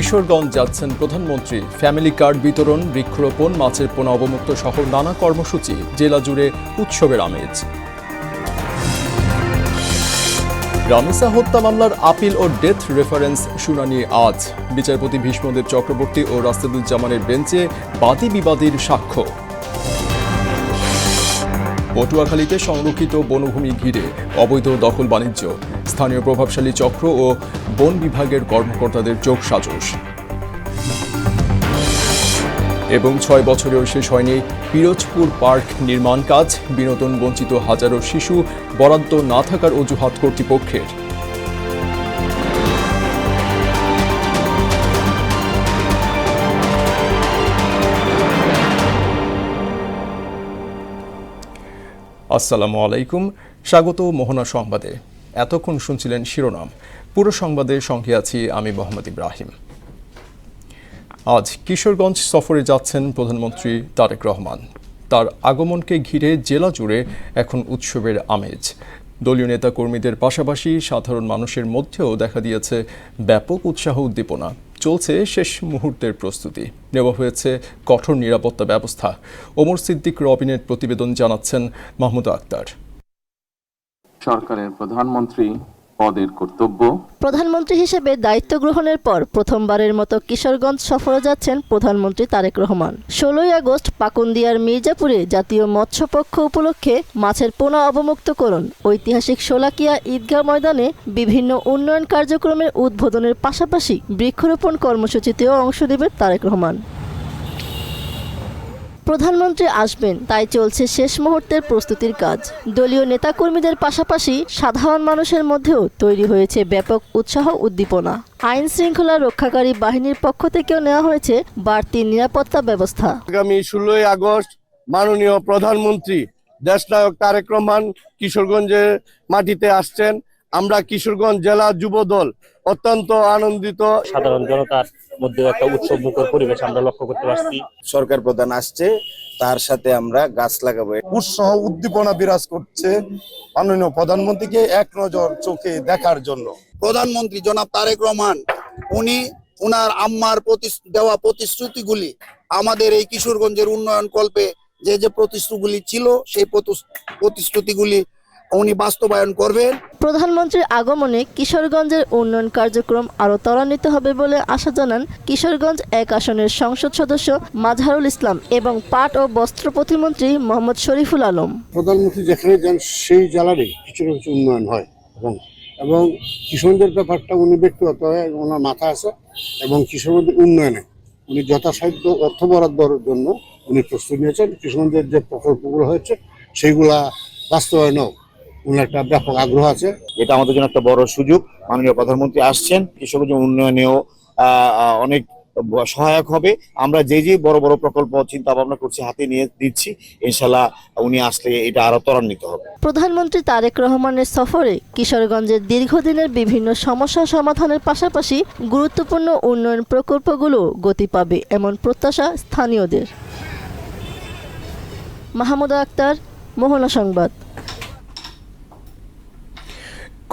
কিশোরগঞ্জ যাচ্ছেন প্রধানমন্ত্রী। Family card বিতরণ, বৃক্ষরোপণ, মাছের পোনা অবমুক্ত সহ নানা কর্মসূচি, জেলা জুড়ে উৎসবের আমেজ। রামিসা হত্যা মামলার আপিল ও ডেথ রেফারেন্স শুনানি আজ। বিচারপতি ভীষ্মদেব চক্রবর্তী ও রাসেদুজ্জামানের বেঞ্চে বাদী বিবাদীর সাক্ষ্য। পটুয়াখালীতে সংরক্ষিত বনভূমি ঘিরে অবৈধ দখল বাণিজ্য, স্থানীয় প্রভাবশালী চক্র ও বন বিভাগের কর্মকর্তাদের যোগসাজশ। এবং 6 বছরেও শেষ হয়নি পিরোজপুর পার্ক নির্মাণ কাজ, বিনোদন বঞ্চিত হাজারো শিশু, বরাদ্দ না থাকার অজুহাত কর্তৃপক্ষের। আসসালামু আলাইকুম, স্বাগত মোহনা সংবাদে। এতক্ষণ শুনছিলেন শিরোনাম, পুরো সংবাদের সঙ্গে আছি আমি মোহাম্মদ ইব্রাহিম। আজ কিশোরগঞ্জ সফরে যাচ্ছেন প্রধানমন্ত্রী তারেক রহমান। তার আগমনকে ঘিরে জেলা জুড়ে এখন উৎসবের আমেজ। দলীয় নেতাকর্মীদের পাশাপাশি সাধারণ মানুষের মধ্যেও দেখা দিয়েছে ব্যাপক উৎসাহ উদ্দীপনা। চলছে শেষ মুহূর্তের প্রস্তুতি, নেওয়া হয়েছে কঠোর নিরাপত্তা ব্যবস্থা। ওমর সিদ্দিক রবিনের প্রতিবেদন জানাচ্ছেন মাহমুদা আক্তার। সরকারের প্রধানমন্ত্রী পদের কর্তব্য। প্রধানমন্ত্রী হিসেবে দায়িত্ব গ্রহণের পর প্রথমবারের মতো কিশোরগঞ্জ সফরে যাচ্ছেন প্রধানমন্ত্রী তারেক রহমান। 16 আগস্ট পাকুন্দিয়ার মির্জাপুরে জাতীয় মৎস্যপক্ষ উপলক্ষে মাছের পোনা অবমুক্তকরণ, ঐতিহাসিক শোলাকিয়া ঈদগাহ ময়দানে বিভিন্ন উন্নয়ন কার্যক্রমের উদ্বোধনের পাশাপাশি বৃক্ষরোপণ কর্মসূচিতেও অংশ নেবেন তারেক রহমান। প্রধানমন্ত্রী আসবেন, তাই চলছে শেষ মুহূর্তের প্রস্তুতির কাজ। দলীয় নেতাকর্মীদের পাশাপাশি সাধারণ মানুষের মধ্যেও তৈরি হয়েছে ব্যাপক উৎসাহ উদ্দীপনা। আইন শৃঙ্খলা রক্ষাকারী বাহিনীর পক্ষ থেকেও নেওয়া হয়েছে বাড়তি নিরাপত্তা ব্যবস্থা। আগামী 16 আগস্ট মাননীয় প্রধানমন্ত্রী দেশনায়ক তারেক রহমান কিশোরগঞ্জের মাটিতে আসছেন। আমরা কিশোরগঞ্জ জেলা যুব দল অত্যন্ত আনন্দিত। সাধারণ জনতার মধ্যে একটা উৎসব মুখর পরিবেশ আমরা লক্ষ্য করতে পারছি। সরকার প্রধান আসছে, তার সাথে আমরা গাছ লাগাবো। উৎসাহ উদ্দীপনা বিরাজ করছে মাননীয় প্রধানমন্ত্রীকে এক নজর চোখে দেখার জন্য। প্রধানমন্ত্রী জনাব তারেক রহমান উনি ওনার আম্মার দেওয়া প্রতিশ্রুতিগুলি আমাদের এই কিশোরগঞ্জের উন্নয়ন কল্পে যে প্রতিশ্রুতিগুলি ছিল সেই প্রতিশ্রুতিগুলি উনি বাস্তবায়ন করবেন। প্রধানমন্ত্রীর আগমনে কিশোরগঞ্জের উন্নয়ন কার্যক্রম আরও ত্বরান্বিত হবে বলে আশা জানান কিশোরগঞ্জ 1 আসনের সংসদ সদস্য মাজহারুল ইসলাম এবং পাট ও বস্ত্র প্রতিমন্ত্রী মোহাম্মদ শরীফুল আলম। প্রধানমন্ত্রী যেখানে যান সেই জেলারই কিছু না কিছু উন্নয়ন হয় এবং কিশোরগঞ্জের ব্যাপারটা উনি ব্যক্তিগত ওনার মাথা আছে এবং কিশোরগঞ্জের উন্নয়নে উনি যথাসাধ্য অর্থ বরাদ্দের জন্য উনি প্রস্তুত নিয়েছেন। কিশোরগঞ্জের যে প্রকল্পগুলো হয়েছে সেইগুলা বাস্তবায়নেও উনার একটা ব্যাপক আগ্রহ আছে। এটা আমাদের জন্য একটা বড় সুযোগ। মাননীয় প্রধানমন্ত্রী আসছেন, কিশোরগঞ্জ উন্নয়নেও অনেক সহায়ক হবে। আমরা যে বড় বড় প্রকল্প চিন্তা ভাবনা করছি, হাতে নিয়ে দিচ্ছি, ইনশাল্লাহ উনি আসলে এটা আরো ত্বরান্বিত হবে। প্রধানমন্ত্রী তারেক রহমানের সফরে কিশোরগঞ্জের দীর্ঘদিনের বিভিন্ন সমস্যা সমাধানের পাশাপাশি গুরুত্বপূর্ণ উন্নয়ন প্রকল্পগুলো গতি পাবে এমন প্রত্যাশা স্থানীয়দের। মাহমুদা আক্তার, মোহনা সংবাদ।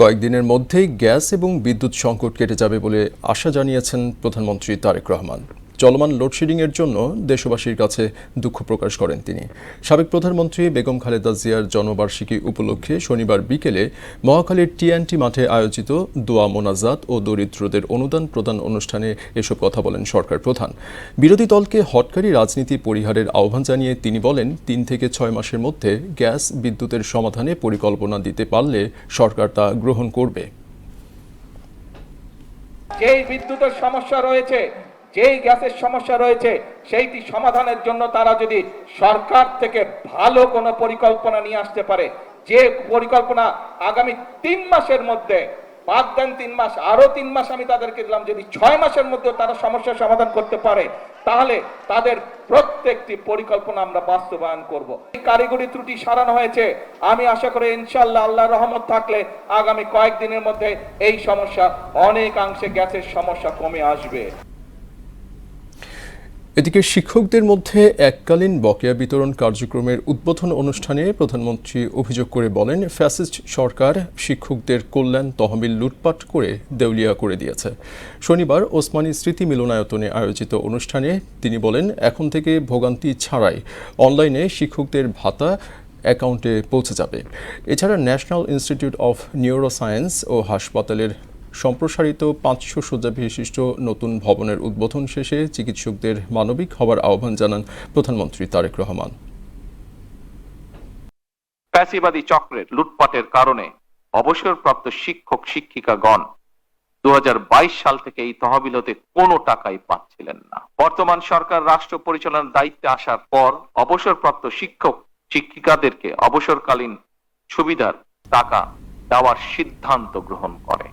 কয়েকদিনের মধ্যেই গ্যাস এবং বিদ্যুৎ সংকট কেটে যাবে বলে আশা জানিয়েছেন প্রধানমন্ত্রী তারেক রহমান। চলমান লোডশেডিংয়ের জন্য দেশবাসীর কাছে দুঃখ প্রকাশ করেন তিনি। সাবেক প্রধানমন্ত্রী বেগম খালেদা জিয়ার জন্মবার্ষিকী উপলক্ষে শনিবার বিকেলে মহাখালীর টিএনটি মাঠে আয়োজিত দোয়া মোনাজাত ও দরিদ্রদের অনুদান প্রদান অনুষ্ঠানে এসব কথা বলেন সরকার প্রধান। বিরোধী দলকে হটকারী রাজনীতি পরিহারের আহ্বান জানিয়ে তিনি বলেন, 3 থেকে 6 মাসের মধ্যে গ্যাস বিদ্যুতের সমাধানে পরিকল্পনা দিতে পারলে সরকার তা গ্রহণ করবে। যেই বিদ্যুতের সমস্যা রয়েছে, যেই গ্যাসের সমস্যা রয়েছে, সেইটি সমাধানের জন্য তারা যদি সরকার থেকে ভালো কোনো পরিকল্পনা নিয়ে আসতে পারে, যে পরিকল্পনা আগামী 3 মাসের মধ্যে, বাদ দেন 3 মাস, আরো 3 মাস আমি তাদেরকে দিলাম, যদি 6 মাসের মধ্যে তারা সমস্যার সমাধান করতে পারে, তাহলে তাদের প্রত্যেকটি পরিকল্পনা আমরা বাস্তবায়ন করব। এই কারিগরি ত্রুটি সারানো হয়েছে, আমি আশা করি ইনশাআল্লাহ আল্লাহর রহমত থাকলে আগামী কয়েকদিনের মধ্যে এই সমস্যা অনেকাংশে, গ্যাসের সমস্যা কমে আসবে। এদিকে শিক্ষকদের মধ্যে এককালীন বকেয়া বিতরণ কার্যক্রমের উদ্বোধন অনুষ্ঠানে প্রধানমন্ত্রী অভিযোগ করে বলেন, ফ্যাসিস্ট সরকার শিক্ষকদের কল্যাণ তহবিল লুটপাট করে দেউলিয়া করে দিয়েছে। শনিবার ওসমানী স্মৃতি মিলনায়তনে আয়োজিত অনুষ্ঠানে তিনি বলেন, এখন থেকে ভোগান্তি ছাড়াই অনলাইনে শিক্ষকদের ভাতা অ্যাকাউন্টে পৌঁছে যাবে। এছাড়া ন্যাশনাল ইনস্টিটিউট অফ নিউরোসায়েন্স ও হাসপাতালের সম্প্রসারিত 500 শয্যা বিশিষ্ট নতুন ভবনের উদ্বোধন শেষে চিকিৎসকদের মানবিক হওয়ার আহ্বান জানান প্রধানমন্ত্রী তারেক রহমান। ফ্যাসিবাদী চক্রের লুটপাটের কারণে অবসরপ্রাপ্ত শিক্ষক শিক্ষিকাগণ 2022 সাল থেকে এই তহবিল হতে কোনো টাকাই পাচ্ছিলেন না। বর্তমান সরকার রাষ্ট্র পরিচালনার দায়িত্বে আসার পর অবসরপ্রাপ্ত শিক্ষক শিক্ষিকাদেরকে অবসরকালীন সুবিধার টাকা দেওয়ার সিদ্ধান্ত গ্রহণ করে।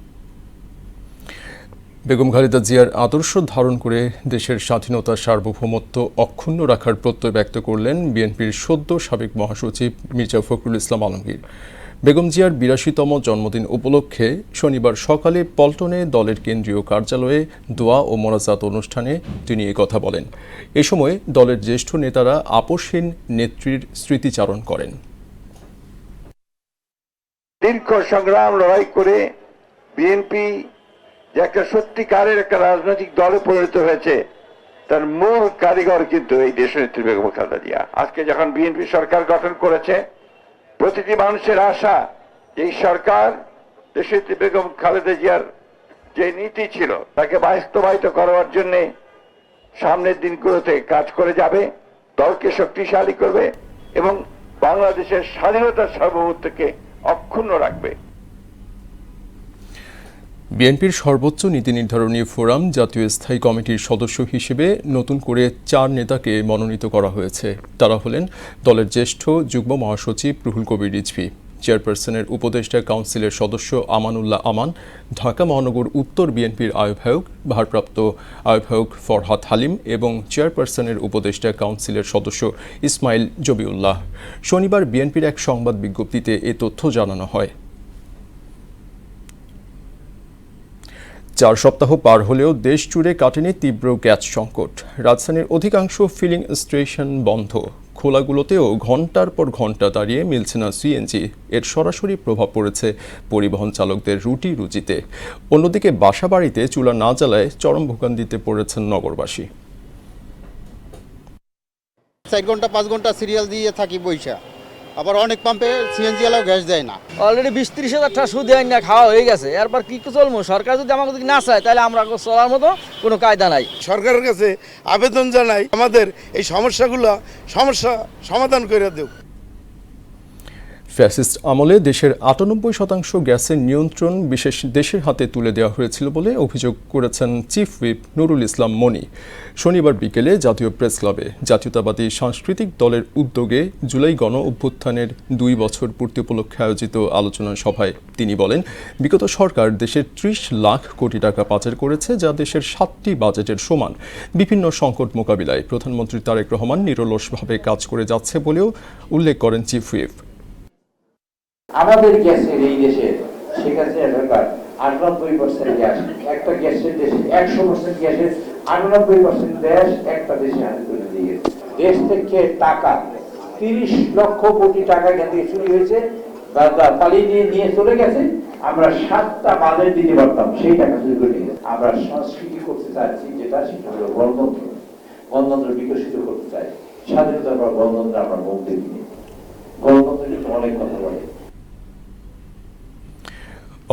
বেগম খালেদা জিয়ার আদর্শ ধারণ করে দেশের স্বাধীনতা সার্বভৌমত্ব অক্ষুণ্ণ রাখার প্রত্যয় ব্যক্ত করলেন বিএনপির সদ্য সাবেক মহাসচিব মির্জা ফখরুল ইসলাম আলমগীর। বেগম জিয়ার 82তম জন্মদিন উপলক্ষে শনিবার সকালে পল্টনে দলের কেন্দ্রীয় কার্যালয়ে দোয়া ও মোনাজাত অনুষ্ঠানে তিনি কথা বলেন। এ সময় দলের জ্যেষ্ঠ নেতারা আপসহীন নেত্রীর স্মৃতিচারণ করেন। দীর্ঘ সংগ্রাম লড়াই করে বিএনপি যে একটা সত্যিকারের একটা রাজনৈতিক দলে পরিণত হয়েছে, তার মূল কারিগর কিন্তু এই দেশনেত্রী বেগম খালেদা জিয়া। আজকে যখন বিএনপি সরকার গঠন করেছে, প্রতিটি মানুষের আশা এই সরকার দেশনেত্রী বেগম খালেদা জিয়ার যে নীতি ছিল তাকে বাস্তবায়িত করার জন্য সামনের দিনগুলোতে কাজ করে যাবে, দলকে শক্তিশালী করবে এবং বাংলাদেশের স্বাধীনতার সার্বভৌমত্বকে অক্ষুণ্ণ রাখবে। বিএনপির সর্বোচ্চ নীতি নির্ধারণী ফোরাম জাতীয় স্থায়ী কমিটির সদস্য হিসেবে নতুন করে 4 নেতাকে মনোনীত করা হয়েছে। তারা হলেন দলের জ্যেষ্ঠ যুগ্ম মহাসচিব রুহুল কবির রিজভী, চেয়ারপারসনের উপদেষ্টা কাউন্সিলের সদস্য আমানুল্লাহ আমান, ঢাকা মহানগর উত্তর বিএনপির আহ্বায়ক ভারপ্রাপ্ত আহ্বায়ক ফরহাদ হালিম এবং চেয়ারপারসনের উপদেষ্টা কাউন্সিলের সদস্য ইসমাইল জবিউল্লাহ। শনিবার বিএনপির এক সংবাদ বিজ্ঞপ্তিতে এ তথ্য জানানো হয়। 4 সপ্তাহ পার হলেও দেশ জুড়ে কাটেনি তীব্র গ্যাস সংকট। রাজধানীর অধিকাংশ ফিলিং স্টেশন বন্ধ, খোলাগুলোতেও ঘন্টার পর ঘন্টা দাঁড়িয়ে মিলছে না সিএনজি। এর সরাসরি প্রভাব পড়েছে পরিবহন চালকদের রুটি রুজিতে। অন্যদিকে বাসা বাড়িতে চুলা না জ্বালায় চরম ভোগান্তিতে পড়েছেন নগরবাসী। 4 ঘন্টা 5 ঘন্টা সিরিয়াল দিয়ে থাকি বৈশা, আবার অনেক পাম্পে সিএনজি এলাও গ্যাস দেয় না। অলরেডি 20-30 হাজার টাকা সুদ আইন না খাওয়া হয়ে গেছে। এরপর কি চলবো? সরকার যদি আমাকে না চায় তাহলে আমরা চলার মতো কোনো কায়দা নাই। সরকারের কাছে আবেদন জানাই আমাদের এই সমস্যা সমাধান করে দেব। ফ্যাসিস্ট আমলে দেশের 98% গ্যাসের নিয়ন্ত্রণ বিশেষ দেশের হাতে তুলে দেওয়া হয়েছিল বলে অভিযোগ করেছেন চিফ হুইপ নুরুল ইসলাম মনি। শনিবার বিকেলে জাতীয় প্রেস ক্লাবে জাতীয়তাবাদী সাংস্কৃতিক দলের উদ্যোগে জুলাই গণ অভ্যুত্থানের 2 বছর পূর্তি উপলক্ষে আয়োজিত আলোচনা সভায় তিনি বলেন, বিগত সরকার দেশের 30 লাখ কোটি টাকা পাচার করেছে, যা দেশের 7টি বাজেটের সমান। বিভিন্ন সংকট মোকাবিলায় প্রধানমন্ত্রী তারেক রহমান নিরলসভাবে কাজ করে যাচ্ছে বলেও উল্লেখ করেন চিফ হুইপ। আমাদের গ্যাসের এই দেশের সেখানে সরকার 98% গ্যাস, একটা গ্যাসের দেশে 100% গ্যাসের 98% গ্যাস একটা দেশে হাতে তুলে দিয়ে দেশ থেকে টাকা 30 লক্ষ কোটি টাকা এখান থেকে চুরি হয়েছে, পালিয়ে নিয়ে চলে গেছে। আমরা 7টা বাজেট দিতে পারতাম, সেই টাকা চুরি করে নিয়ে আমরা সংস্কৃতি করতে চাচ্ছি, যেটা সেটা হলো গণতন্ত্র বিকশিত করতে চাই। স্বাধীনতার পর গণতন্ত্র আমরা মুখ দেখিনি, গণতন্ত্রের জন্য অনেক কথা বলে।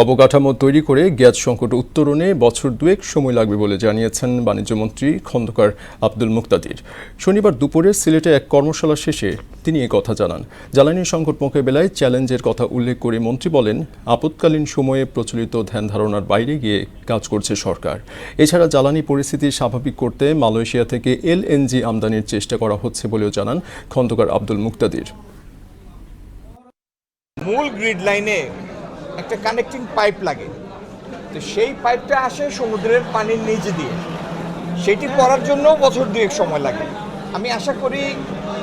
অবকাঠামো তৈরি করে গ্যাস সংকট উত্তরণে বছর 2 সময় লাগবে বলে জানিয়েছেন বাণিজ্যমন্ত্রী খন্দকার আব্দুল মুক্তাদির। শনিবার দুপুরে সিলেটে এক কর্মশালা শেষে তিনি কথা জানান। জ্বালানি সংকট মোকাবেলায় চ্যালেঞ্জের কথা উল্লেখ করে মন্ত্রী বলেন, আপৎকালীন সময়ে প্রচলিত ধ্যান ধারণার বাইরে গিয়ে কাজ করছে সরকার। এছাড়া জ্বালানি পরিস্থিতি স্বাভাবিক করতে মালয়েশিয়া থেকে এলএনজি আমদানির চেষ্টা করা হচ্ছে বলেও জানান খন্দকার আব্দুল মুক্তাদির। মূল গ্রিড লাইনে একটা কানেক্টিং পাইপ লাগে, তো সেই পাইপটা আসে সমুদ্রের পানির নিচে দিয়ে, সেটি পড়ার জন্য বছর 2 সময় লাগে। আমি আশা করি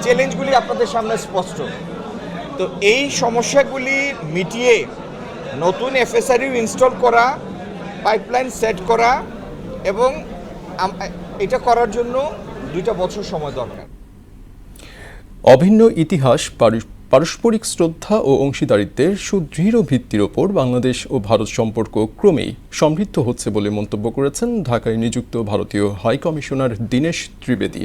চ্যালেঞ্জগুলি আপনাদের সামনে স্পষ্ট। তো এই সমস্যাগুলি মিটিয়ে নতুন এফএসআরইউ ইনস্টল করা, পাইপলাইন সেট করা এবং এটা করার জন্য 2টা বছর সময় দরকার। অভিন্ন ইতিহাস, পারস্পরিক শ্রদ্ধা ও অংশীদারিত্বের সুদৃঢ় ভিত্তির ওপর বাংলাদেশ ও ভারত সম্পর্ক ক্রমেই সমৃদ্ধ হচ্ছে বলে মন্তব্য করেছেন ঢাকায় নিযুক্ত ভারতীয় হাই কমিশনার দীনেশ ত্রিবেদী।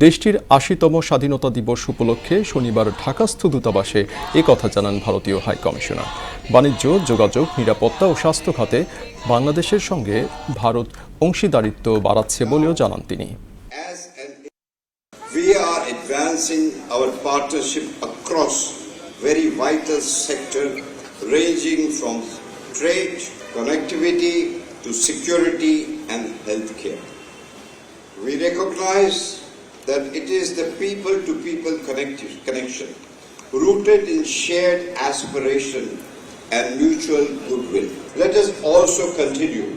দেশটির ৮০তম স্বাধীনতা দিবস উপলক্ষে শনিবার ঢাকাস্থ দূতাবাসে একথা জানান ভারতীয় হাই কমিশনার। বাণিজ্য, যোগাযোগ, নিরাপত্তা ও স্বাস্থ্য খাতে বাংলাদেশের সঙ্গে ভারত অংশীদারিত্ব বাড়াচ্ছে বলেও জানান তিনি। We are advancing our partnership across very vital sectors ranging from trade, connectivity to security and healthcare. We recognize that it is the people-to-people connection rooted in shared aspiration and mutual goodwill. Let us also continue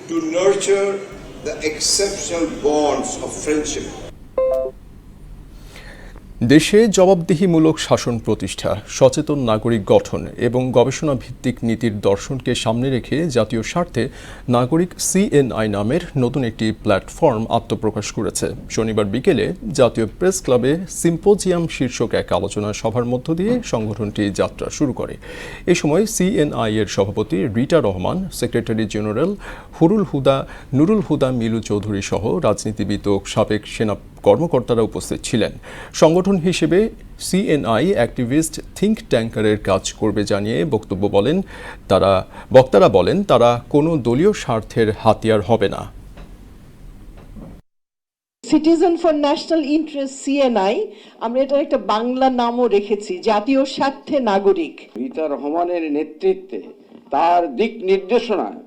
to nurture the exceptional bonds of friendship. দেশে জবাবদিহিমূলক শাসন প্রতিষ্ঠা, সচেতন নাগরিক গঠন এবং গবেষণা ভিত্তিক নীতির দর্শনকে সামনে রেখে জাতীয় স্বার্থে নাগরিক CNI নামের নতুন একটি প্ল্যাটফর্ম আত্মপ্রকাশ করেছে। শনিবার বিকেলে জাতীয় প্রেস ক্লাবে সিম্পোজিয়াম শীর্ষক এক আলোচনা সভার মধ্য দিয়ে সংগঠনটি যাত্রা শুরু করে। এ সময় CNI এর সভাপতি রিটা রহমান, সেক্রেটারি জেনারেল নুরুল হুদা মিলু চৌধুরী সহ রাজনীতিবিদ ও সাবেক সেনা কর্মকর্তারা উপস্থিত ছিলেন। সংগঠন হিসেবে CNI অ্যাক্টিভিস্ট থিঙ্ক ট্যাঙ্কারের কাজ করবে জানিয়ে বক্তারা বলেন তারা কোনো দলীয় স্বার্থের হাতিয়ার হবে না। Citizen for national interest CNI, আমরা এটার একটা বাংলা নামও রেখেছি, জাতীয় স্বার্থে নাগরিক। রিটা রহমানের নেতৃত্বে তার দিক নির্দেশনায়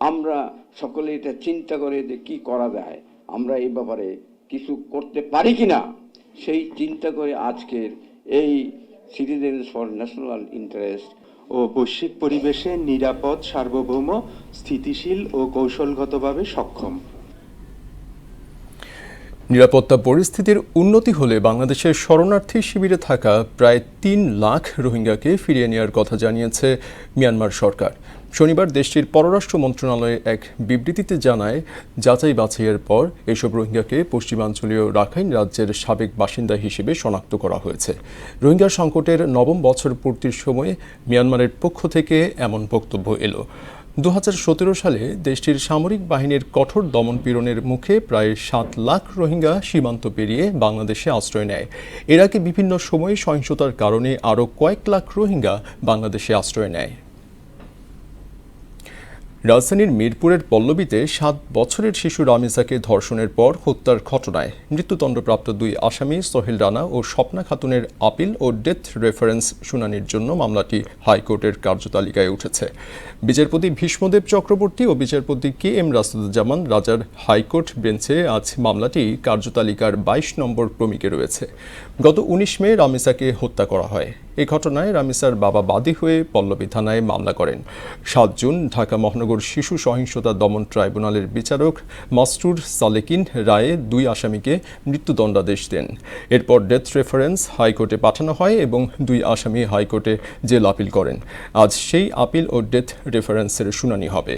আমরা সকলে এটা চিন্তা করে যে কি করা যায়, আমরা এই ব্যাপারে কিছু করতে পারি কিনা, সেই চিন্তা করে আজকের এই সিটিজেন্স ফর ন্যাশনাল ইন্টারেস্ট ও বৈশ্বিক পরিবেশে নিরাপদ, সার্বভৌম, স্থিতিশীল ও কৌশলগতভাবে সক্ষম। নিরাপত্তা পরিস্থিতির উন্নতি হলে বাংলাদেশের শরণার্থী শিবিরে থাকা প্রায় ৩ লাখ রোহিঙ্গাকে ফিরিয়ে নেওয়ার কথা জানিয়েছে মিয়ানমার সরকার। শনিবার দেশটির পররাষ্ট্র মন্ত্রণালয় এক বিবৃতিতে জানায়, যাচাই বাছাইয়ের পর এসব রোহিঙ্গাকে পশ্চিমাঞ্চলীয় রাখাইন রাজ্যের সাবেক বাসিন্দা হিসেবে শনাক্ত করা হয়েছে। রোহিঙ্গা সংকটের ৯ম বছর পূর্তির সময়ে মিয়ানমারের পক্ষ থেকে এমন বক্তব্য এলো। ২০১৭ সালে দেশটির সামরিক বাহিনীর কঠোর দমনপীড়নের মুখে প্রায় ৭ লাখ রোহিঙ্গা সীমান্ত পেরিয়ে বাংলাদেশে আশ্রয় নেয়। এর আগে বিভিন্ন সময়ে সহিংসতার কারণে আরও কয়েক লাখ রোহিঙ্গা বাংলাদেশে আশ্রয় নেয়। রাজধানীর মিরপুরের পল্লবীতে ৭ বছরের শিশু রামিসাকে ধর্ষণের পর হত্যার ঘটনায় মৃত্যুদণ্ডপ্রাপ্ত ২ আসামি সোহেল রানা ও স্বপ্না খাতুনের আপিল ও ডেথ রেফারেন্স শুনানির জন্য মামলাটি হাইকোর্টের কার্যতালিকায় উঠেছে। বিচারপতি ভীষ্মদেব চক্রবর্তী ও বিচারপতি KM রাসুদুজ্জামান রাজার হাইকোর্ট বেঞ্চে আজ মামলাটি কার্যতালিকার ২২ নম্বর ক্রমিকে রয়েছে। গত ১৯ মে রামিসাকে হত্যা করা হয়। এ ঘটনায় রামিসার বাবা বাদী হয়ে পল্লবী থানায় মামলা করেন। ৭ জুন ঢাকা মহানগর শিশু সহিংসতা দমন ট্রাইব্যুনালের বিচারক মাসরুর সালেকিন রায়ে ২ আসামিকে মৃত্যুদণ্ডাদেশ দেন। এরপর ডেথ রেফারেন্স হাইকোর্টে পাঠানো হয় এবং ২ আসামি হাইকোর্টে জেল আপিল করেন। আজ সেই আপিল ও ডেথ রেফারেন্সের শুনানি হবে।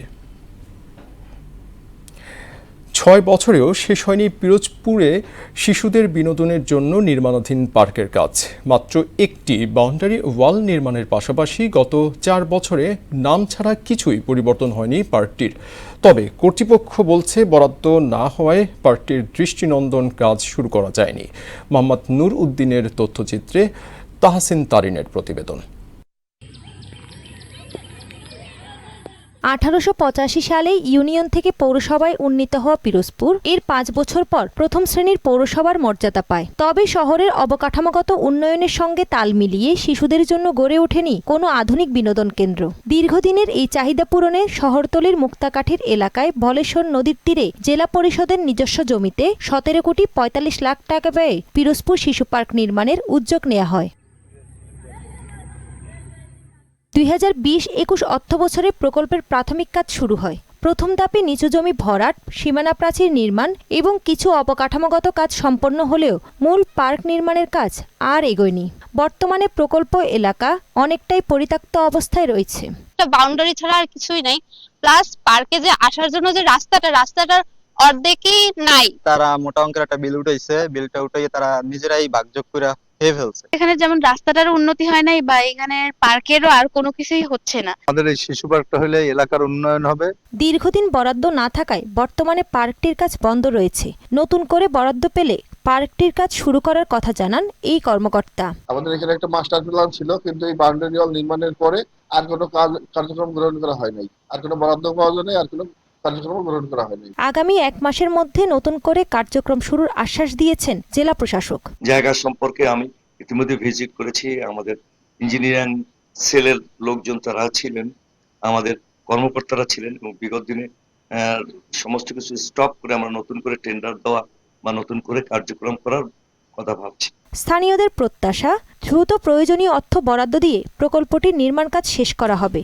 ৬ বছরেও শেষ হয়নি পিরোজপুরে শিশুদের বিনোদনের জন্য নির্মাণাধীন পার্কের কাজ। মাত্র একটি বাউন্ডারি ওয়াল নির্মাণের পাশাপাশি গত ৪ বছরে নাম ছাড়া কিছুই পরিবর্তন হয়নি পার্কটির। তবে কর্তৃপক্ষ বলছে বরাদ্দ না হওয়ায় পার্কটির দৃষ্টিনন্দন কাজ শুরু করা যায়নি। মোহাম্মদ নূর উদ্দিনের তথ্যচিত্রে তাহসিন তারিনের প্রতিবেদন। ১৮৮৫ সালে ইউনিয়ন থেকে পৌরসভায় উন্নীত হওয়া পিরোজপুর এর ৫ বছর পর প্রথম শ্রেণীর পৌরসভার মর্যাদা পায়। তবে শহরের অবকাঠামোগত উন্নয়নের সঙ্গে তাল মিলিয়ে শিশুদের জন্য গড়ে ওঠেনি কোনো আধুনিক বিনোদন কেন্দ্র। দীর্ঘদিনের এই চাহিদা পূরণে শহরতলির মুক্তাকাঠির এলাকায় বলেশ্বর নদীর তীরে জেলা পরিষদের নিজস্ব জমিতে ১৭ কোটি ৪৫ লাখ টাকা ব্যয়ে পিরোজপুর শিশু পার্ক নির্মাণের উদ্যোগ নেওয়া হয়। ২০২০-২১ অর্থবছরে প্রকল্পের প্রাথমিক কাজ শুরু হয়। প্রথম ধাপে নিচু জমি ভরাট, সীমানা প্রাচীর নির্মাণ এবং কিছু অবকাঠামোগত কাজ সম্পন্ন হলেও মূল পার্ক নির্মাণের কাজ আর এগোয়নি। বর্তমানে প্রকল্প এলাকা অনেকটাই পরিত্যক্ত অবস্থায় রয়েছে। বাউন্ডারি ছাড়া আর কিছুই নাই। প্লাস পার্কে যে আসার জন্য যে রাস্তাটার অর্ধেকই নাই। তারা মোটা অঙ্কের একটা বিল উঠাইছে, বিলটা উঠাইয়ে তারা নিজেরাই ভাগযোগ করে খেয়ে ফেলছে। এখানে যেমন রাস্তাটার উন্নতি হয় নাই বা এখানে পার্কেরও আর কোনো কিছুই হচ্ছে না। আমাদের এই শিশু পার্কটা হলে এলাকার উন্নয়ন হবে। দীর্ঘদিন বরাদ্দ না থাকায় বর্তমানে পার্কটির কাজ বন্ধ রয়েছে। নতুন করে বরাদ্দ পেলে পার্কটির কাজ শুরু করার কথা জানান এই কর্মকর্তা। আমাদের এখানে একটা মাস্টার প্ল্যান ছিল, কিন্তু এই বাউন্ডারি ওয়াল নির্মাণের পরে আর কোনো কার্যক্রম গ্রহণ করা হয় নাই, আর কোনো বরাদ্দ পাওয়া যায় নাই, আর কোনো কার্যক্রম গ্রহণ করা হয়নি। আগামী 1 মাসের মধ্যে নতুন করে কার্যক্রম শুরুর আশ্বাস দিয়েছেন জেলা প্রশাসক। জায়গা সম্পর্কে আমি ইতিমধ্যে ভিজিট করেছি। আমাদের ইঞ্জিনিয়ারিং সেলের লোকজন তারা ছিলেন, আমাদের কর্মকর্তারা ছিলেন, এবং বিগত দিনে সমস্ত কিছু স্টপ করে আমরা নতুন করে টেন্ডার দেওয়া বা নতুন করে কার্যক্রম করার কথা ভাবছি। স্থানীয়দের প্রত্যাশা, দ্রুত প্রয়োজনীয় অর্থ বরাদ্দ দিয়ে প্রকল্পটির নির্মাণ কাজ শেষ করা হবে।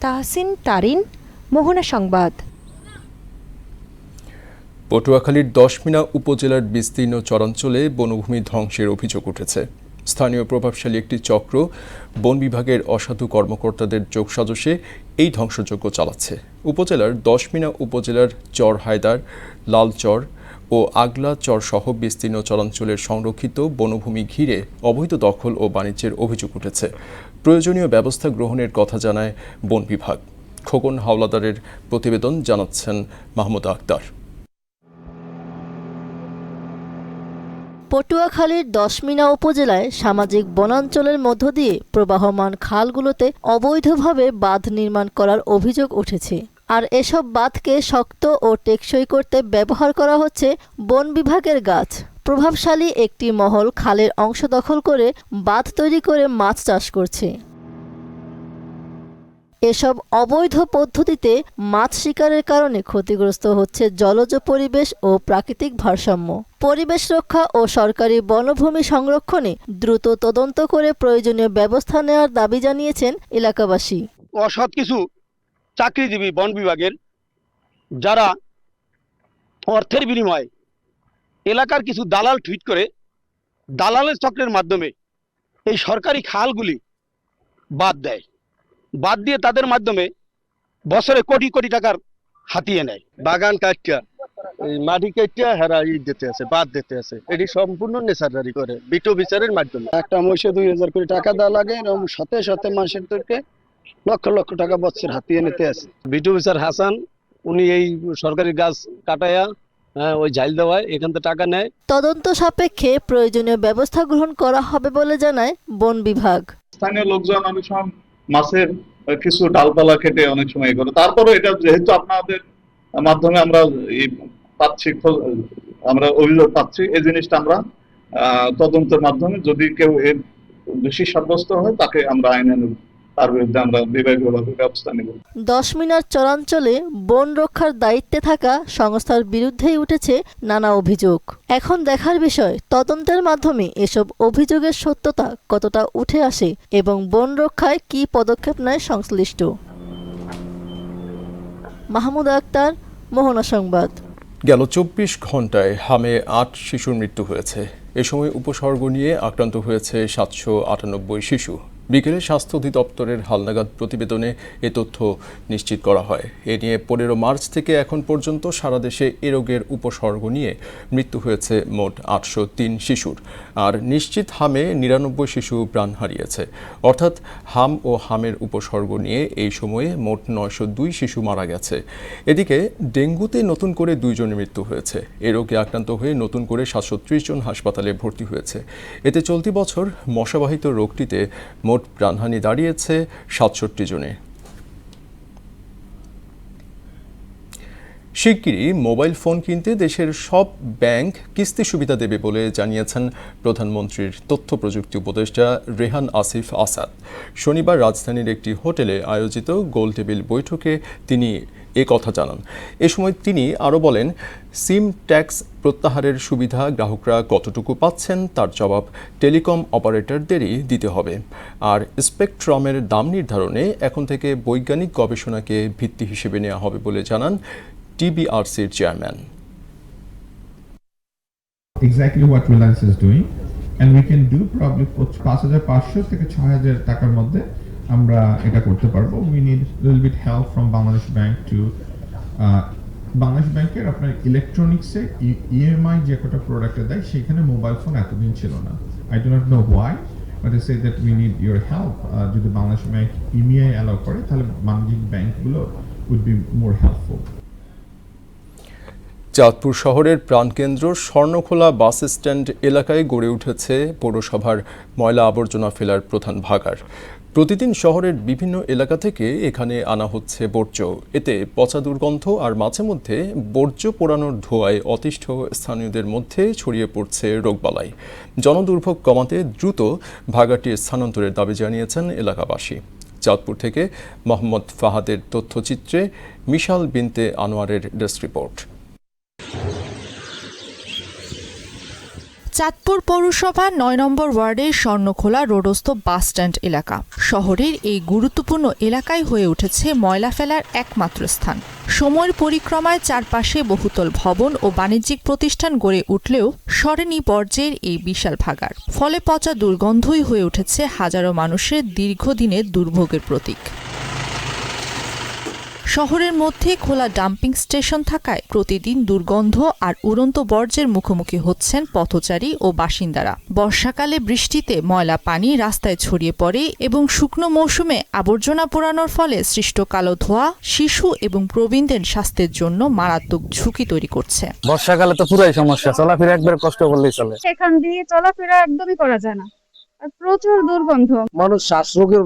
তাহসিন তারিন, মোহনা সংবাদ। পটুয়াখালীর 10মিনা উপজেলার বিস্তীর্ণ চরাঞ্চলে বনভূমি ধ্বংসের অভিযোগ উঠেছে। স্থানীয় প্রভাবশালী একটি চক্র বন বিভাগের অসাধু কর্মকর্তাদের যোগসাজশে এই ধ্বংসযজ্ঞ চালাচ্ছে। উপজেলার 10মিনা উপজেলার চর হায়দার, লালচর ও আগলা চর সহ বিস্তীর্ণ চরাঞ্চলের সংরক্ষিত বনভূমি ঘিরে অবৈধ দখল ও বাণিজ্যের অভিযোগ উঠেছে। প্রয়োজনীয় ব্যবস্থা গ্রহণের কথা জানায় বন বিভাগ। খোকন হাওলাদারের প্রতিবেদন জানাচ্ছেন মাহমুদ আক্তার। পটুয়াখালীর 10মিনা উপজেলায় সামাজিক বনাঞ্চলের মধ্য দিয়ে প্রবাহমান খালগুলোতে অবৈধভাবে বাঁধ নির্মাণ করার অভিযোগ উঠেছে। আর এসব বাঁধকে শক্ত ও টেকসই করতে ব্যবহার করা হচ্ছে বন বিভাগের গাছ। প্রভাবশালী একটি মহল খালের অংশ দখল করে বাঁধ তৈরি করে মাছ চাষ করছে। এসব অবৈধ পদ্ধতিতে মাছ শিকারের কারণে ক্ষতিগ্রস্ত হচ্ছে জলজ পরিবেশ ও প্রাকৃতিক ভারসাম্য। পরিবেশ রক্ষা ও সরকারি বনভূমি সংরক্ষণে দ্রুত তদন্ত করে প্রয়োজনীয় ব্যবস্থা নেওয়ার দাবি জানিয়েছেন এলাকাবাসী। অসৎ কিছু চাকরিজীবী বন বিভাগের, যারা অর্থের বিনিময়ে এলাকার কিছু দালাল টুইট করে দালালের চক্রের মাধ্যমে এই সরকারি খালগুলি বাদ দেয়, বাদ দিয়ে তাদের মাধ্যমে বছরে কোটি কোটি টাকার হাতিয়ে নেয়। বাগান কাটিয়া এই মাটি কাটিয়া হেরা দিতে আছে, বাদ দিতে আছে। এটি সম্পূর্ণ নেশাদারি করে বিটো বিচারের মাধ্যমে। একটা মহিষে 2000 কোটি টাকা দেওয়া লাগে, এবং শতে শতে মানুষের থেকে লক্ষ লক্ষ টাকা বছর হাতিয়ে নিতে আছে। বিটু বিচার হাসান উনি এই সরকারি গাছ কাটায়া ওই ঝাইল দেওয়ায় এখান থেকে টাকা নেয়। তদন্ত সাপেক্ষে প্রয়োজনীয় ব্যবস্থা গ্রহণ করা হবে বলে জানায় বন বিভাগ। স্থানীয় লোকজন অনেক সময় মাছের কিছু ডালপালা কেটে অনেক সময় করে, তারপরে এটা যেহেতু আপনাদের মাধ্যমে আমরা পাচ্ছি, আমরা অভিযোগ পাচ্ছি, এই জিনিসটা আমরা তদন্তের মাধ্যমে যদি কেউ এর দোষী সাব্যস্ত হয় তাকে আমরা আইনে নেব, তার বিরুদ্ধে আমরা বিভাগীয়ভাবে ব্যবস্থা নেব। 10মিনার চরাঞ্চলে বন রক্ষার দায়িত্বে থাকা সংস্থার বিরুদ্ধেই উঠেছে নানা অভিযোগ। এখন দেখার বিষয় তদন্তের মাধ্যমে এসব অভিযোগের সত্যতা কতটা উঠে আসে এবং বন রক্ষায় কী পদক্ষেপ নেয় সংশ্লিষ্ট। মাহমুদ আক্তার, মোহনা সংবাদ। গেল 24 ঘন্টায় হামে 8 শিশুর মৃত্যু হয়েছে। এ সময় উপসর্গ নিয়ে আক্রান্ত হয়েছে 798 শিশু। বিকেলে স্বাস্থ্য অধিদপ্তরের হালনাগাদ প্রতিবেদনে এ তথ্য নিশ্চিত করা হয়। এ নিয়ে 15 মার্চ থেকে এখন পর্যন্ত সারা দেশে এ রোগের উপসর্গ নিয়ে মৃত্যু হয়েছে মোট 803 শিশুর। আর নিশ্চিত হামে 99 শিশু প্রাণ হারিয়েছে। অর্থাৎ হাম ও হামের উপসর্গ নিয়ে এই সময়ে মোট 902 শিশু মারা গেছে। এদিকে ডেঙ্গুতে নতুন করে 2 জনের মৃত্যু হয়েছে। এ রোগে আক্রান্ত হয়ে নতুন করে 730 জন হাসপাতালে ভর্তি হয়েছে। এতে চলতি বছর মশাবাহিত রোগটিতে মোট প্রাণহানি দাঁড়িয়েছে 67 জনে। শিগগিরই মোবাইল ফোন কিনতে দেশের সব ব্যাংক কিস্তি সুবিধা দেবে বলে জানিয়েছেন প্রধানমন্ত্রীর তথ্য প্রযুক্তি উপদেষ্টা রেহান আসিফ আসাদ। শনিবার রাজধানীর একটি হোটেলে আয়োজিত গোলটেবিল বৈঠকে তিনি এ কথা জানান। এ সময় তিনি আরও বলেন, সিম ট্যাক্স প্রত্যাহারের সুবিধা গ্রাহকরা কতটুকু পাচ্ছেন তার জবাব টেলিকম অপারেটরদেরই দিতে হবে। আর স্পেকট্রামের দাম নির্ধারণে এখন থেকে বৈজ্ঞানিক গবেষণাকে ভিত্তি হিসেবে নেওয়া হবে বলে জানান টিবিআরসির chairman. Exactly what Reliance is doing, and we can do probably 5,500 থেকে 6,000 টাকার মধ্যে আমরা এটা করতে পারবো। We need a little bit help from Bangladesh Bank to Bangladesh ব্যাংকের আপনার ইলেকট্রনিক্সে ইএমআই যে একটা প্রোডাক্টে দেয় সেখানে মোবাইল ফোন এতদিন ছিল না। I do not know why, but I say that we need your help. যদি বাংলাদেশ ব্যাংক ইএমআই অ্যালাউ করে তাহলে বাণিজ্যিক ব্যাংকগুলো would be more helpful. Chandpur শহরের প্রাণকেন্দ্র স্বর্ণখোলা বাস স্ট্যান্ড এলাকায় গড়ে উঠেছে পৌরসভার ময়লা আবর্জনা ফেলার প্রধান ভাগাড়। প্রতিদিন শহরের বিভিন্ন এলাকা থেকে এখানে আনা হচ্ছে বর্জ্য। এতে পচা দুর্গন্ধ আর মাঝে মধ্যে বর্জ্য পোড়ানোর ধোঁয়ায় অতিষ্ঠ স্থানীয়দের মধ্যে ছড়িয়ে পড়ছে রোগবালাই। জনদুর্ভোগ কমাতে দ্রুত ভাগাড়টি স্থানান্তরের দাবি জানিয়েছেন এলাকাবাসী। চাঁদপুর থেকে মোহাম্মদ ফাহাদের তথ্যচিত্রে মিশাল বিনতে আনোয়ারের ডেস্ক রিপোর্ট। চাঁদপুর পৌরসভার ৯ নম্বর ওয়ার্ডের স্বর্ণখোলা রোডস্থ বাস স্ট্যান্ড এলাকা। শহরের এই গুরুত্বপূর্ণ এলাকায় হয়ে উঠেছে ময়লা ফেলার একমাত্র স্থান। সময়ের পরিক্রমায় চারপাশে বহুতল ভবন ও বাণিজ্যিক প্রতিষ্ঠান গড়ে উঠলেও সরেনি বর্জ্যের এই বিশাল ভাগাড়। ফলে পচা দুর্গন্ধই হয়ে উঠেছে হাজারো মানুষের দীর্ঘদিনের দুর্ভোগের প্রতীক। শহরের মধ্যে খোলা ডাম্পিং স্টেশন থাকায় প্রতিদিন দুর্গন্ধ আর উড়ন্ত বর্জ্যের মুখোমুখি হচ্ছেন পথচারী ও বাসিন্দারা। বর্ষাকালে বৃষ্টিতে ময়লা পানি রাস্তায় ছড়িয়ে পড়ে এবং শুকনো মৌসুমে আবর্জনা পোড়ানোর ফলে সৃষ্ট কালো ধোঁয়া শিশু এবং প্রবীণদের স্বাস্থ্যের জন্য মারাত্মক ঝুঁকি তৈরি করছে। বর্ষাকালে তো পুরাই সমস্যা, চলাফেরা একবার কষ্ট করলেই চলে। সেখান দিয়ে চলাফেরা একদমই করা যায় না, আর প্রচুর দুর্গন্ধ। মানুষ শ্বাসরোগের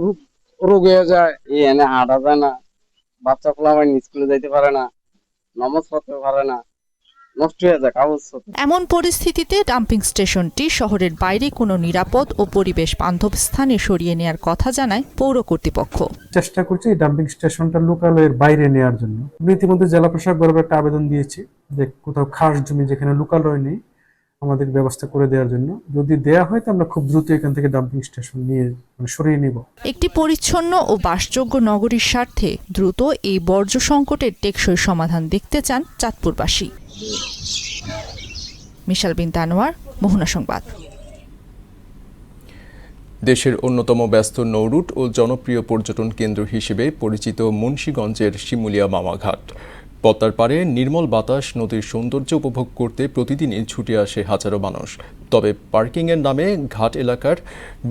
রোগ হয়ে যায়, এনে হাঁটা যায় না, বাচ্চা পোলাপান স্কুলে যাইতে পারে না, নামাজ পড়তে পারে না, নষ্ট হয়ে যায় কাগজপত্র। এমন পরিস্থিতিতে ডাম্পিং স্টেশনটি শহরের বাইরে কোনো নিরাপদ ও পরিবেশ বান্ধব স্থানে সরিয়ে নেওয়ার কথা জানায় পৌর কর্তৃপক্ষ। চেষ্টা করছি এই ডাম্পিং স্টেশনটা লোকালয়ের বাইরে নেওয়ার জন্য। ইতিমধ্যে জেলা প্রশাসক বরাবর একটা আবেদন দিয়েছি যে কোথাও খাস জমি যেখানে লোকালয় নেই আমাদের ব্যবস্থা করে দেওয়ার জন্য। যদি দেয়া হয় তো আমরা খুব দ্রুত এখান থেকে ডাম্পিং স্টেশন নিয়ে সরিয়ে নিব। একটি পরিচ্ছন্ন ও বাসযোগ্য নগরীর স্বার্থে দ্রুত এই বর্জ্য সংকটের টেকসই সমাধান দেখতে চান চাঁদপুরবাসী। মিশাল বিনতে আনোয়ার, মোহনা সংবাদ। দেশের অন্যতম ব্যস্ত নৌরুট ও জনপ্রিয় পর্যটন কেন্দ্র হিসেবে পরিচিত মুন্সিগঞ্জের শিমুলিয়া মামা ঘাট। পদ্মার পাড়ে নির্মল বাতাস, নদীর সৌন্দর্য উপভোগ করতে প্রতিদিনই ছুটে আসে হাজারো মানুষ। তবে পার্কিংয়ের নামে ঘাট এলাকার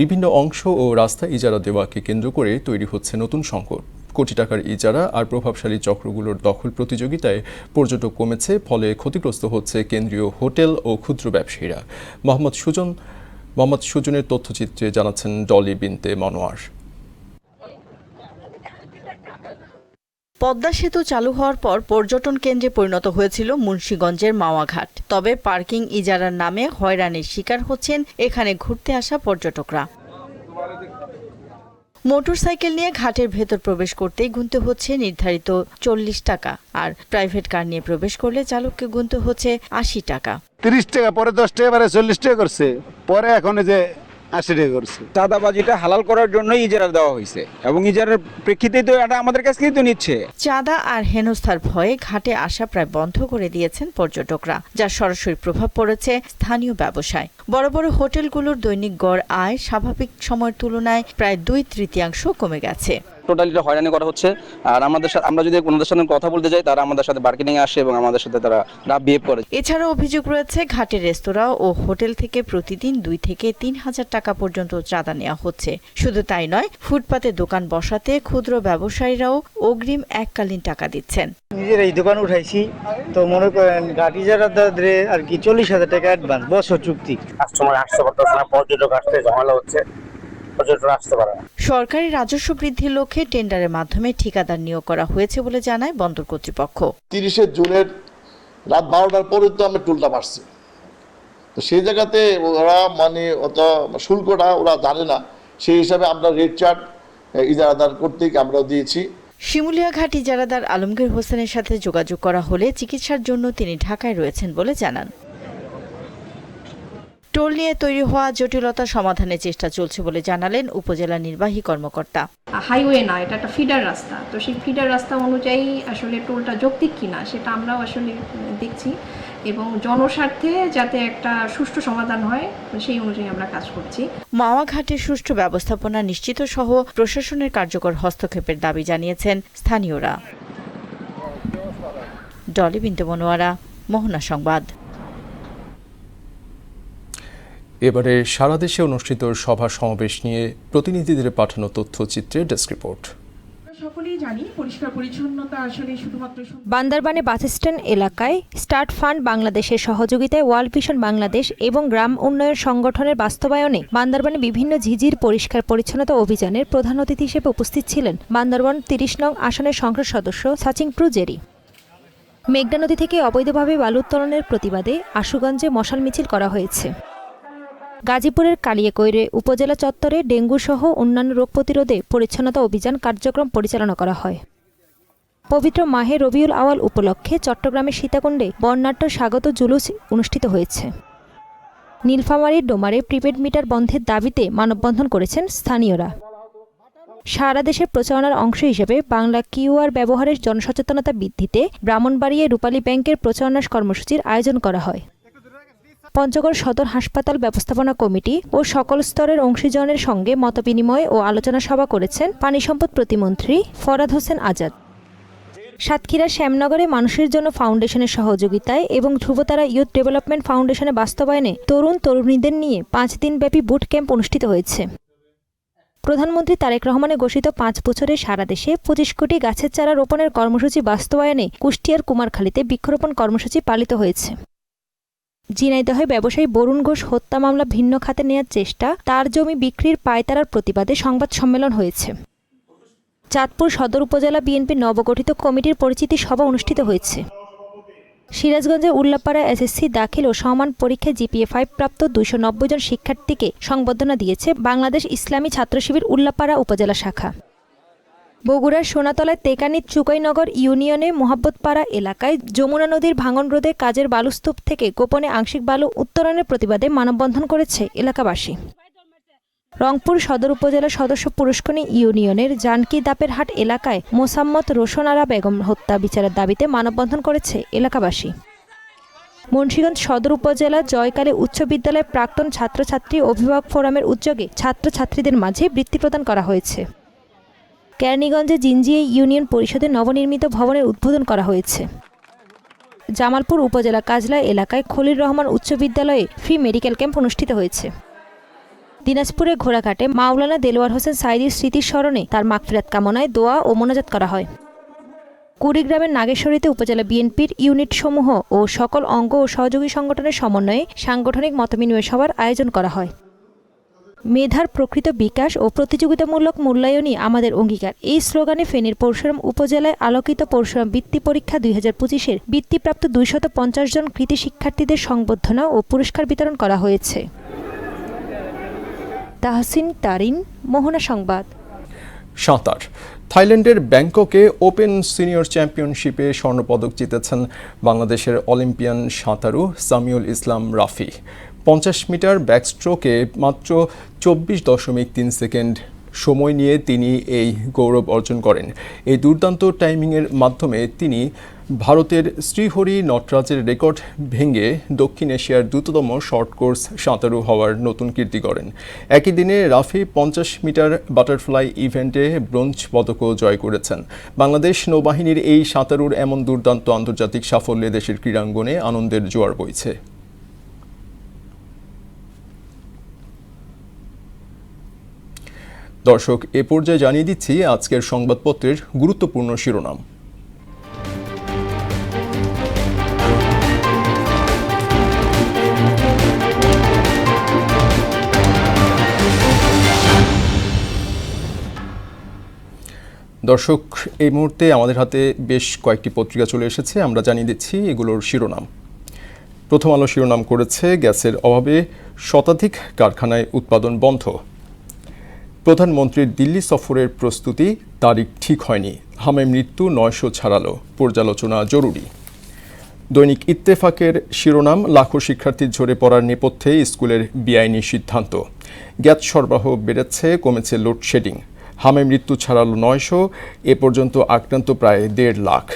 বিভিন্ন অংশ ও রাস্তা ইজারা দেওয়াকে কেন্দ্র করে তৈরি হচ্ছে নতুন সংকট। কোটি টাকার ইজারা আর প্রভাবশালী চক্রগুলোর দখল প্রতিযোগিতায় পর্যটক কমেছে, ফলে ক্ষতিগ্রস্ত হচ্ছে কেন্দ্রীয় হোটেল ও ক্ষুদ্র ব্যবসায়ীরা। মোহাম্মদ সুজনের তথ্যচিত্রে জানাচ্ছেন ডলি বিনতে মনোয়ার। পদ্মা সেতু চালু হওয়ার পর পর্যটন কেন্দ্রে পরিণত হয়েছিল মুন্সিগঞ্জের মাওয়াঘাট। তবে পার্কিং ইজারার নামে হয়রানির শিকার হচ্ছেন এখানে ঘুরতে আসা পর্যটকরা। মোটরসাইকেল নিয়ে ঘাটের ভেতর প্রবেশ করতেই গুনতে হচ্ছে নির্ধারিত 40 টাকা, আর প্রাইভেট কার নিয়ে প্রবেশ করলে চালককে গুনতে হচ্ছে 80 টাকা। 30 টাকা, পরে 10 টাকা, পরে 40 টাকা করছে, পরে এখন যে 80 টাকা করছে। চাঁদাবাজিটা হালাল করার জন্যই ইজারা দেওয়া হয়েছে এবং ইজারার প্রেক্ষিতেই তো এটা আমাদের কাছ থেকে তো নিচ্ছে। চাঁদা আর হেনস্থার ভয়ে ঘাটে আসা প্রায় বন্ধ করে দিয়েছেন পর্যটকরা, যার সরাসরি প্রভাব পড়েছে স্থানীয় ব্যবসায়। বড় বড় হোটেলগুলোর দৈনিক গড় আয় স্বাভাবিক সময়ের তুলনায় প্রায় 2/3 কমে গেছে। টোটালিটা হয়রানি করা হচ্ছে। আর আমরা যদি ওনাদের সাথে কথা বলতে যাই, তারা আমাদের সাথে বার্গেনিং আসে এবং আমাদের সাথে তারা রাফ বিহেভ করে। এছাড়াও অভিযোগ রয়েছে ঘাটের রেস্তোরাঁ ও হোটেল থেকে প্রতিদিন 2 থেকে 3 হাজার টাকা পর্যন্ত চাঁদা নেওয়া হচ্ছে। শুধু তাই নয়, ফুটপাতে দোকান বসাতে ক্ষুদ্র ব্যবসায়ীরাও অগ্রিম এককালীন টাকা দিচ্ছেন। নিজের এই দোকান উঠাইছি, তো মনে করেন ঘাটি যারা আর কি 40,000 টাকা অ্যাডভান্স, বছর চুক্তি। কাস্টমার আসতে পারতেছে না, পর্যটক আসতে ঝামেলা হচ্ছে, পর্যটক আসতে পারে না। সরকারি রাজস্ব বৃদ্ধির লক্ষ্যে টেন্ডারের মাধ্যমে ঠিকাদার নিয়োগ করা হয়েছে বলে জানায় বন্দর কর্তৃপক্ষ। 30 জুনের রাত 12টার পরে তো আমরা টুলটা পারছি, তো সেই জায়গাতে ওরা মানে অত শুল্কটা ওরা জানে না, সেই হিসাবে আমরা রেট চার্ট ইজারাদার কর্তৃক আমরা দিয়েছি। শিমুলিয়া ঘাট ইজারাদার আলমগীর হোসেনের সাথে যোগাযোগ করা হলে চিকিৎসার জন্য তিনি ঢাকায় রয়েছেন বলে জানান। টোল নিয়ে তৈরি হওয়া জটিলতা সমাধানের চেষ্টা চলছে বলে জানালেন উপজেলা নির্বাহী কর্মকর্তা। হাইওয়ে না, এটা একটা ফিডার রাস্তা, তো সেই ফিডার রাস্তা অনুযায়ী আসলে টোলটা যৌক্তিক কিনা সেটা আমরাও আসলে দেখছি এবং জনস্বার্থে যাতে একটা সুষ্ঠু সমাধান হয় সেই অনুযায়ী আমরা কাজ করছি। মাওয়া ঘাটের সুষ্ঠু ব্যবস্থাপনা নিশ্চিত সহ প্রশাসনের কার্যকর হস্তক্ষেপের দাবি জানিয়েছেন স্থানীয়রা। ডলি বিন্দু মনোয়ারা, মোহনা সংবাদ। এবারে সারা দেশে অনুষ্ঠিত সভা সমাবেশ নিয়ে প্রতিনিধিদের পাঠানো তথ্যচিত্রে ডেস্ক রিপোর্ট। সকলেই জানি পরিষ্কার পরিচ্ছন্নতা আসলে শুধুমাত্র বান্দরবানে বাসস্ট্যান্ড এলাকায় স্টার্ট ফান্ড বাংলাদেশের সহযোগিতায় ওয়ার্ল্ড ভিশন বাংলাদেশ এবং গ্রাম উন্নয়ন সংগঠনের বাস্তবায়নে বান্দরবানে বিভিন্ন ঝিঝির পরিষ্কার পরিচ্ছন্নতা অভিযানের প্রধান অতিথি হিসেবে উপস্থিত ছিলেন বান্দরবান ৩০ নং আসনের সংসদ সদস্য সাচিংপ্রু জেরি। মেঘনা নদী থেকে অবৈধভাবে বালু উত্তোলনের প্রতিবাদে আশুগঞ্জে মশাল মিছিল করা হয়েছে। গাজীপুরের কালিয়াকৈরে উপজেলা চত্বরে ডেঙ্গু সহ অন্যান্য রোগ প্রতিরোধে পরিচ্ছন্নতা অভিযান কার্যক্রম পরিচালনা করা হয়। পবিত্র মাহে রবিউল আওয়াল উপলক্ষে চট্টগ্রামের সীতাকুণ্ডে বর্ণাঢ্য স্বাগত জুলুস অনুষ্ঠিত হয়েছে। নীলফামারীর ডোমারে প্রিপেড মিটার বন্ধের দাবিতে মানববন্ধন করেছেন স্থানীয়রা। সারা দেশের প্রচারণার অংশ হিসেবে বাংলা কিউআর ব্যবহারের জনসচেতনতা বৃদ্ধিতে ব্রাহ্মণবাড়িয়ায় রূপালী ব্যাংকের প্রচারণা কর্মসূচির আয়োজন করা হয়। পঞ্চগড় সদর হাসপাতাল ব্যবস্থাপনা কমিটি ও সকল স্তরের অংশীজনের সঙ্গে মতবিনিময় ও আলোচনা সভা করেছেন পানি সম্পদ প্রতিমন্ত্রী ফরাদ হোসেন আজাদ। সাতক্ষীরা শ্যামনগরে মানুষের জন্য ফাউন্ডেশনের সহযোগিতায় এবং ধ্রুবতারা ইয়ুথ ডেভেলপমেন্ট ফাউন্ডেশনের বাস্তবায়নে তরুণ তরুণীদের নিয়ে 5 দিনব্যাপী বুট ক্যাম্প অনুষ্ঠিত হয়েছে। প্রধানমন্ত্রী তারেক রহমানের ঘোষিত 5 বছরে সারা দেশে 25 কোটি গাছের চারা রোপণের কর্মসূচি বাস্তবায়নে কুষ্টিয়ার কুমারখালীতে বৃক্ষরোপণ কর্মসূচি পালিত হয়েছে। ঝিনাইদহে ব্যবসায়ী বরুণ ঘোষ হত্যা মামলা ভিন্ন খাতে নেওয়ার চেষ্টা, তার জমি বিক্রির পায়তারার প্রতিবাদে সংবাদ সম্মেলন হয়েছে। চাঁদপুর সদর উপজেলা বিএনপির নবগঠিত কমিটির পরিচিতি সভা অনুষ্ঠিত হয়েছে। সিরাজগঞ্জের উল্লাপাড়া এসএসসি দাখিল ও সমান পরীক্ষায় জিপিএ 5 প্রাপ্ত 290 জন শিক্ষার্থীকে সংবর্ধনা দিয়েছে বাংলাদেশ ইসলামী ছাত্র শিবির উল্লাপাড়া উপজেলা শাখা। বগুড়ার সোনাতলায় তেকানিত চুকাইনগর ইউনিয়নে মোহাব্বতপাড়া এলাকায় যমুনা নদীর ভাঙন রোধে কাজের বালুস্তূপ থেকে গোপনে আংশিক বালু উত্তোলনের প্রতিবাদে মানববন্ধন করেছে এলাকাবাসী। রংপুর সদর উপজেলা সদস্য পুরস্করণী ইউনিয়নের জানকি দাপের হাট এলাকায় মোসাম্মত রোশন আরা বেগম হত্যা বিচারের দাবিতে মানববন্ধন করেছে এলাকাবাসী। মুন্সিগঞ্জ সদর উপজেলা জয়কালী উচ্চ বিদ্যালয়ের প্রাক্তন ছাত্রছাত্রী অভিভাবক ফোরামের উদ্যোগে ছাত্রছাত্রীদের মাঝে বৃত্তি প্রদান করা হয়েছে। কেরানীগঞ্জে জিঞ্জিয়া ইউনিয়ন পরিষদের নবনির্মিত ভবনের উদ্বোধন করা হয়েছে। জামালপুর উপজেলা কাজলা এলাকায় খলিল রহমান উচ্চ বিদ্যালয়ে ফ্রি মেডিকেল ক্যাম্প অনুষ্ঠিত হয়েছে। দিনাজপুরের ঘোড়াঘাটে মাওলানা দেলোয়ার হোসেন সাইদির স্মৃতির স্মরণে তার মাগফিরাত কামনায় দোয়া ও মোনাজাত করা হয়। কুড়িগ্রামের নাগেশ্বরীতে উপজেলা বিএনপির ইউনিট সমূহ ও সকল অঙ্গ ও সহযোগী সংগঠনের সমন্বয়ে সাংগঠনিক মতবিনিময় সভার আয়োজন করা হয়। মেধার প্রকৃত বিকাশ ও প্রতিযোগিতামূলক মূল্যায়নই আমাদের অঙ্গীকার, এই স্লোগানে ফেনীর পরশুরাম উপজেলায় আলোকিত পরশুরাম বৃত্তি পরীক্ষা 2025-এর বৃত্তিপ্রাপ্ত 250 জন কৃতি শিক্ষার্থীদের সংবর্ধনা ও পুরস্কার বিতরণ করা হয়েছে। তাহসিন তারিন, মোহনা সংবাদ। সাঁতার। থাইল্যান্ডের ব্যাংককে ওপেন সিনিয়র চ্যাম্পিয়নশিপে স্বর্ণপদক জিতেছেন বাংলাদেশের অলিম্পিয়ান সাঁতারু সামিউল ইসলাম রাফি। 50 মিটার ব্যাকস্ট্রোকে মাত্র 24.3 সেকেন্ড সময় নিয়ে তিনি এই গৌরব অর্জন করেন। এই দুর্দান্ত টাইমিংয়ের মাধ্যমে তিনি ভারতের শ্রীহরি নটরাজের রেকর্ড ভেঙে দক্ষিণ এশিয়ার দ্রুততম শর্ট কোর্স সাঁতারু হওয়ার নতুন কীর্তি করেন। একই দিনে রাফি 50 মিটার বাটারফ্লাই ইভেন্টে ব্রোঞ্জ পদকও জয় করেছেন। বাংলাদেশ নৌবাহিনীর এই সাঁতারুর এমন দুর্দান্ত আন্তর্জাতিক সাফল্যে দেশের ক্রীড়াঙ্গনে আনন্দের জোয়ার বইছে। দর্শক, এ পর্যায়ে জানিয়ে দিচ্ছি আজকের সংবাদপত্রের গুরুত্বপূর্ণ শিরোনাম। দর্শক, এই মুহূর্তে আমাদের হাতে বেশ কয়েকটি পত্রিকা চলে এসেছে, আমরা জানিয়ে দিচ্ছি এগুলোর শিরোনাম। প্রথম আলো শিরোনাম করেছে গ্যাসের অভাবে শতাধিক কারখানায় উৎপাদন বন্ধ। প্রধানমন্ত্রীর দিল্লি সফরের প্রস্তুতি, তারিখ ঠিক হয়নি। হামে মৃত্যু 900 ছাড়ালো, পর্যালোচনা জরুরি। দৈনিক ইত্তেফাকের শিরোনাম, লাখো শিক্ষার্থীর ঝরে পড়ার নেপথ্যে স্কুলের বেআইনি সিদ্ধান্ত। গ্যাস সরবরাহ বেড়েছে, কমেছে লোডশেডিং। হামে মৃত্যু ছাড়ালো 900, এ পর্যন্ত আক্রান্ত প্রায় 1.5 লাখ।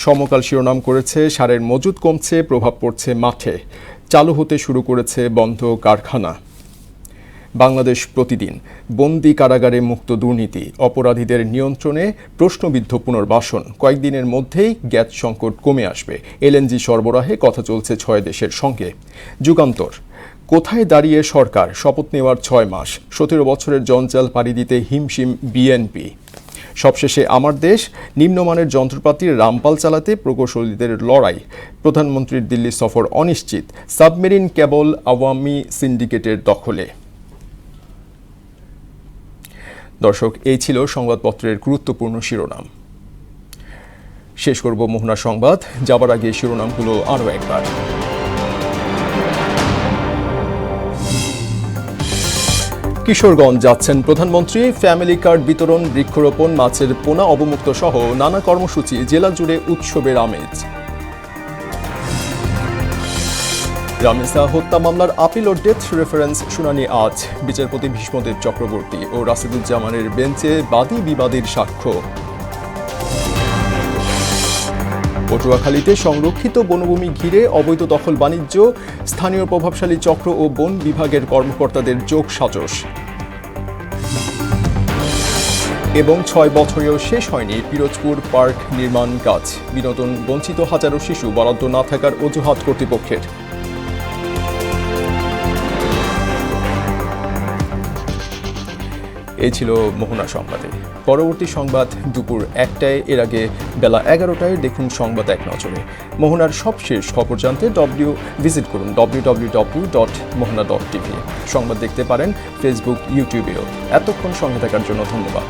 সমকাল শিরোনাম করেছে সারের মজুদ কমছে, প্রভাব পড়ছে মাঠে। চালু হতে শুরু করেছে বন্ধ কারখানা। বাংলাদেশ প্রতিদিন, বন্দি কারাগারে মুক্ত দুর্নীতি, অপরাধীদের নিয়ন্ত্রণে প্রশ্নবিদ্ধ পুনর্বাসন, কয়েকদিনের মধ্যেই গ্যাস সংকট কমে আসবে, এলএনজি সরবরাহে কথা চলছে 6 দেশের সঙ্গে। যুগান্তর, কোথায় দাঁড়িয়ে সরকার, শপথ নেওয়ার 6 মাস, 17 বছরের জঞ্জাল পাড়ি দিতে হিমশিম বিএনপি। সবশেষে আমার দেশ, নিম্নমানের যন্ত্রপাতির রামপাল চালাতে প্রকৌশলীদের লড়াই, প্রধানমন্ত্রীর দিল্লি সফর অনিশ্চিত, সাবমেরিন কেবল আওয়ামী সিন্ডিকেটের দখলে। দর্শক, এই ছিল সংবাদপত্রের গুরুত্বপূর্ণ শিরোনাম। শেষ করব মোহনা সংবাদ, যাবার আগে শিরোনামগুলো আরও একবার। কিশোরগঞ্জ যাচ্ছেন প্রধানমন্ত্রী, ফ্যামিলি কার্ড বিতরণ, বৃক্ষরোপণ, মাছের পোনা অবমুক্ত সহ নানা কর্মসূচি, জেলা জুড়ে উৎসবের আমেজ। রামিসা হত্যা মামলার আপিল ও ডেথ রেফারেন্স শুনানি আজ, বিচারপতি ভীষ্মদেব চক্রবর্তী ও রাশিদুজ্জামানের বেঞ্চে বাদী বিবাদীর সাক্ষ্য। পটুয়াখালীতে সংরক্ষিত বনভূমি ঘিরে অবৈধ দখল বাণিজ্য, স্থানীয় প্রভাবশালী চক্র ও বন বিভাগের কর্মকর্তাদের যোগসাজশ। এবং 6 বছরেও শেষ হয়নি পিরোজপুর পার্ক নির্মাণ কাজ, বিনোদন বঞ্চিত হাজারো শিশু, বরাদ্দ না থাকার অজুহাত কর্তৃপক্ষের। এই ছিল মোহনা সংবাদে। পরবর্তী সংবাদ দুপুর 1টায়, এর আগে বেলা 11টায় দেখুন সংবাদ এক নজরে। মোহনার সবশেষ খবর জানতে ভিজিট করুন www.mohana.tv। সংবাদ দেখতে পারেন ফেসবুক, ইউটিউবেও। এতক্ষণ সঙ্গে থাকার জন্য ধন্যবাদ।